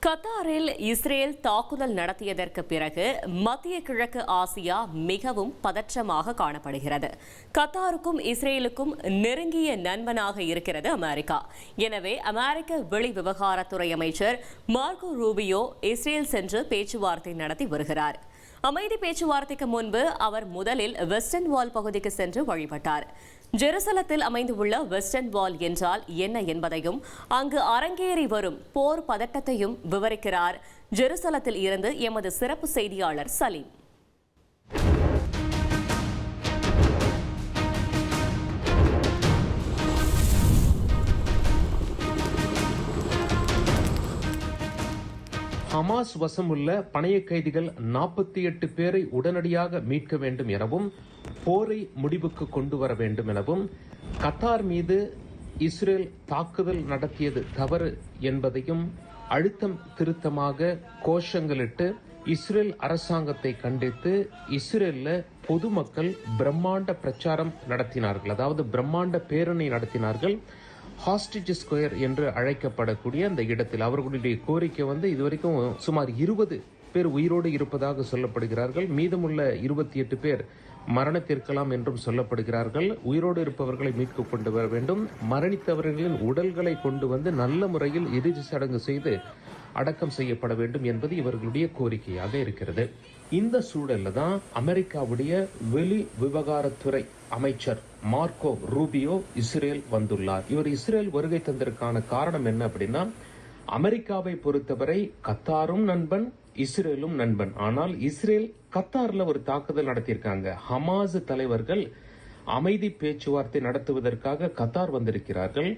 கத்தாரில் இஸ்ரேல் தாக்குதல் நடத்தியதற்கு பிறகு மத்திய கிழக்கு ஆசியா மிகவும் பதற்றமாக காணப்படுகிறது. கத்தாருக்கும் இஸ்ரேலுக்கும் நெருங்கிய நண்பனாக இருக்கிறது அமெரிக்கா. எனவே அமெரிக்க வெளி விவகாரத்துறை அமைச்சர் மார்கோ ரூபியோ இஸ்ரேல் சென்று பேச்சுவார்த்தை நடத்தி வருகிறார். அமைதி பேச்சுவார்த்தைக்கு முன்பு அவர் முதலில் வெஸ்டர்ன் வால் பகுதிக்கு சென்று வழிபட்டார். ஜெருசலத்தில் அமைந்துள்ள வெஸ்டர்ன் வால் என்றால் என்ன என்பதையும் அங்கு அரங்கேறி வரும் போர் பதட்டத்தையும் விவரிக்கிறார் ஜெருசலத்தில் இருந்து எமது சிறப்பு செய்தியாளர் சலீம். ஹமாஸ் வசமுள்ள பணைய கைதிகள் 48 பேரை உடனடியாக மீட்க வேண்டும் எனவும் போரை முடிவுக்கு கொண்டு வர வேண்டும் எனவும் கத்தார் மீது இஸ்ரேல் தாக்குதல் நடத்தியது தவறு என்பதையும் அழுத்தம் திருத்தமாக கோஷங்களிட்டு இஸ்ரேல் அரசாங்கத்தை கண்டித்து இஸ்ரேல்ல பொதுமக்கள் பிரம்மாண்ட பிரச்சாரம் நடத்தினார்கள். அதாவது பிரம்மாண்ட பேரணி நடத்தினார்கள். ஹாஸ்டேஜ் ஸ்கொயர் என்று அழைக்கப்படக்கூடிய அந்த இடத்தில் அவர்களுடைய கோரிக்கை இதுவரைக்கும் சுமார் 20 பேர் உயிரோடு இருப்பதாக சொல்லப்படுகிறார்கள். மீதமுள்ள 28 பேர் மரணத்திற்கலாம் என்றும் சொல்லப்படுகிறார்கள். உயிரோடு இருப்பவர்களை மீட்க கொண்டு வர வேண்டும். மரணித்தவர்களின் உடல்களை கொண்டு நல்ல முறையில் இறுதி சடங்கு செய்து அடக்கம் செய்யப்பட வேண்டும் என்பது இவர்களுடைய கோரிக்கையாக இருக்கிறது. இந்த சூழல்ல தான் அமெரிக்காவுடைய வெளி விவகாரத்துறை அமைச்சர் மார்கோ ரூபியோ இஸ்ரேல் வந்துள்ளார். இவர் இஸ்ரேல் வருகை தந்ததற்கான காரணம் என்ன அப்படின்னா, அமெரிக்காவை பொறுத்தவரை கத்தாரும் நண்பன், இஸ்ரேலும் நண்பன். ஆனால் இஸ்ரேல் கத்தார்ல ஒரு தாக்குதல் நடத்தியிருக்காங்க. ஹமாஸ் தலைவர்கள் அமைதி பேச்சுவார்த்தை நடத்துவதற்காக கத்தார் வந்திருக்கிறார்கள்.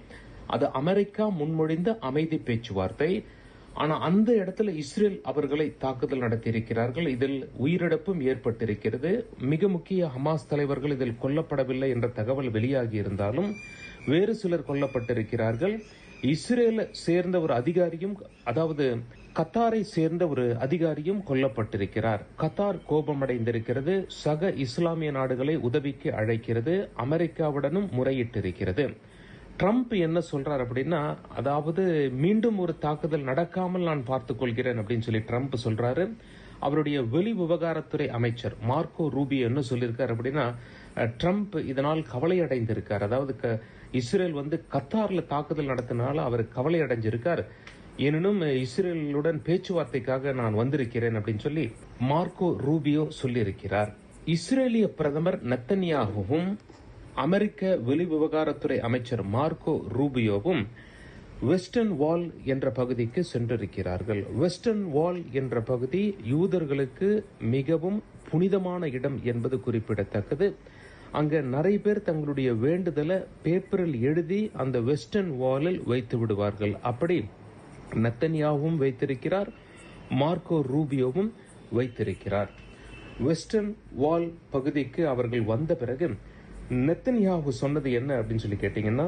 அது அமெரிக்கா முன்மொழிந்த அமைதி பேச்சுவார்த்தை. ஆனா அந்த இடத்துல இஸ்ரேல் அவர்களை தாக்குதல் நடத்தியிருக்கிறார்கள். இதில் உயிரிழப்பும் ஏற்பட்டிருக்கிறது. மிக முக்கிய ஹமாஸ் தலைவர்கள் இதில் கொல்லப்படவில்லை என்ற தகவல் வெளியாகி இருந்தாலும் வேறு சிலர் கொல்லப்பட்டிருக்கிறார்கள். இஸ்ரேலை சேர்ந்த ஒரு அதிகாரியும், அதாவது கத்தாரை சேர்ந்த ஒரு அதிகாரியும் கொல்லப்பட்டிருக்கிறார். கத்தார் கோபமடைந்திருக்கிறது. சக இஸ்லாமிய நாடுகளை உதவிக்கு அழைக்கிறது. அமெரிக்காவுடனும் முறையிட்டிருக்கிறது. ட்ரம்ப் என்ன சொல்றார் அப்படின்னா, அதாவது மீண்டும் ஒரு தாக்குதல் நடக்காமல் நான் பார்த்துக் கொள்கிறேன் அப்படின்னு சொல்லி ட்ரம்ப் சொல்றாரு. அவருடைய வெளி விவகாரத்துறை அமைச்சர் மார்கோ ரூபியோ என்ன சொல்லியிருக்காரு அப்படின்னா, ட்ரம்ப் இதனால் கவலை அடைந்திருக்கார். அதாவது இஸ்ரேல் கத்தார்ல தாக்குதல் நடத்தினால அவர் கவலை அடைஞ்சிருக்கார். எனினும் இஸ்ரேலுடன் பேச்சுவார்த்தைக்காக நான் வந்திருக்கிறேன் அப்படின்னு சொல்லி மார்கோ ரூபியோ சொல்லியிருக்கிறார். இஸ்ரேலிய பிரதமர் நெத்தன்யாகுவும் அமெரிக்க வெளி விவகாரத்துறை அமைச்சர் மார்கோ ரூபியோவும் வெஸ்டர்ன் வால் என்ற பகுதிக்கு சென்றிருக்கிறார்கள். வெஸ்டர்ன் வால் என்ற பகுதி யூதர்களுக்கு மிகவும் புனிதமான இடம் என்பது குறிப்பிடத்தக்கது. அங்க நிறைய பேர் தங்களுடைய வேண்டுதலை பேப்பரில் எழுதி அந்த வெஸ்டர்ன் வாலில் வைத்து விடுவார்கள். அப்படி நெத்தன்யாவும் வைத்திருக்கிறார், மார்கோ ரூபியோவும் வைத்திருக்கிறார். வெஸ்டர்ன் வால் பகுதிக்கு அவர்கள் வந்த பிறகு நெத்தன்யாஹு சொன்னது என்ன அப்படின்னு சொல்லி கேட்டீங்கன்னா,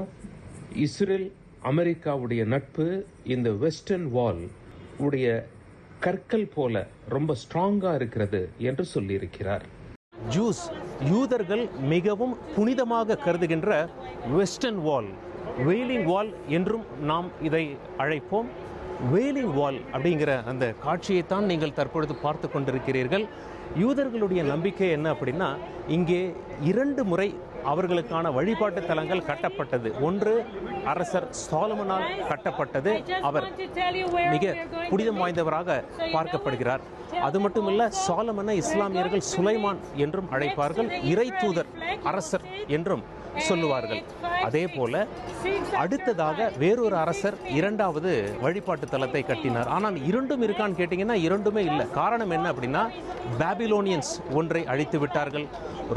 இஸ்ரேல் அமெரிக்காவுடைய நட்பு இந்த வெஸ்டர்ன் வால் உடைய கற்கள் போல ரொம்ப ஸ்ட்ராங்கா இருக்கிறது என்று சொல்லியிருக்கிறார். யூதர்கள் மிகவும் புனிதமாக கருதுகின்ற வெஸ்டர்ன் வால், வெயிலிங் வால் என்றும் நாம் இதை அழைப்போம். வெயிலிங் வால் அப்படிங்கிற அந்த காட்சியைத்தான் நீங்கள் தற்பொழுது பார்த்து கொண்டிருக்கிறீர்கள். யூதர்களுடைய நம்பிக்கை என்ன அப்படின்னா, இங்கே 2 முறை அவர்களுக்கான வழிபாட்டு தலங்கள் கட்டப்பட்டது. ஒன்று அரசர் சாலமனால் கட்டப்பட்டது. அவர் மிக புனிதம் வாய்ந்தவராக பார்க்கப்படுகிறார். அது மட்டுமல்ல, சாலமனை இஸ்லாமியர்கள் சுலைமான் என்றும் அழைப்பார்கள், இறை தூதர் அரசர் என்றும் சொல்லுவார்கள். அதே போல அடுத்ததாக வேறொரு அரசர் 2வது வழிபாட்டு தலத்தை கட்டினார். ஆனால் 2ம் இருக்கான்னு கேட்டீங்கன்னா 2மே இல்லை. காரணம் என்ன அப்படின்னா, பாபிலோனியன்ஸ் ஒன்றை அழித்து விட்டார்கள்,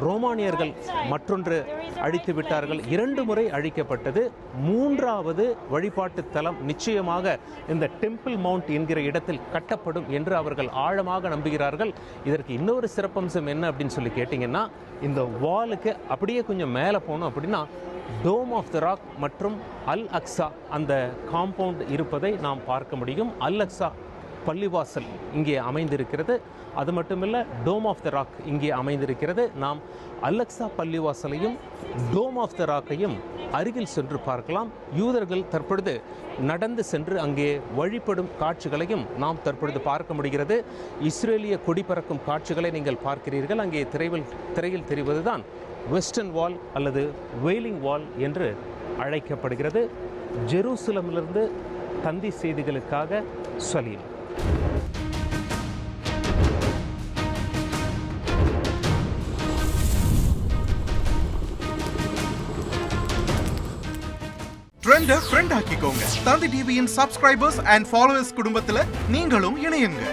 ரோமானியர்கள் மற்றொன்று அழித்து விட்டார்கள். 2 முறை அழிக்கப்பட்டது. 3வது வழிபாட்டு தலம் நிச்சயமாக இந்த டெம்பிள் மவுண்ட் என்கிற இடத்தில் கட்டப்படும் என்று அவர்கள் ஆழமாக நம்புகிறார்கள். இதற்கு இன்னொரு சிறப்பம்சம் என்ன அப்படின்னு சொல்லி கேட்டீங்கன்னா, இந்த வாலுக்கு அப்படியே கொஞ்சம் மேலே போனோம் அப்படின்னா டோம் ஆஃப் த ராக் மற்றும் அல் அக்ஸா அந்த காம்பவுண்ட் இருப்பதை நாம் பார்க்க முடியும். அல் அக்ஸா பள்ளிவாசல் இங்கே அமைந்திருக்கிறது. அது மட்டுமல்ல, டோம் ஆஃப் த ராக் இங்கே அமைந்திருக்கிறது. நாம் அலெக்சா பள்ளிவாசலையும் டோம் ஆஃப் த ராக்கையும் அருகில் சென்று பார்க்கலாம். யூதர்கள் தற்பொழுது நடந்து சென்று அங்கே வழிபடும் காட்சிகளையும் நாம் தற்பொழுது பார்க்க முடிகிறது. இஸ்ரேலிய கொடி பறக்கும் காட்சிகளை நீங்கள் பார்க்கிறீர்கள். அங்கே திரையில் தெரிவதுதான் வெஸ்டர்ன் வால் அல்லது வெயிலிங் வால் என்று அழைக்கப்படுகிறது. ஜெருசலமிலிருந்து தந்தி செய்திகளுக்காக சலீம். ட்ரெண்டை ஃப்ரெண்ட் ஆக்கிக்கோங்க. தந்தி டிவியின் சப்ஸ்கிரைபர்ஸ் அண்ட் ஃபாலோவர்ஸ் குடும்பத்துல நீங்களும் இணையுங்க.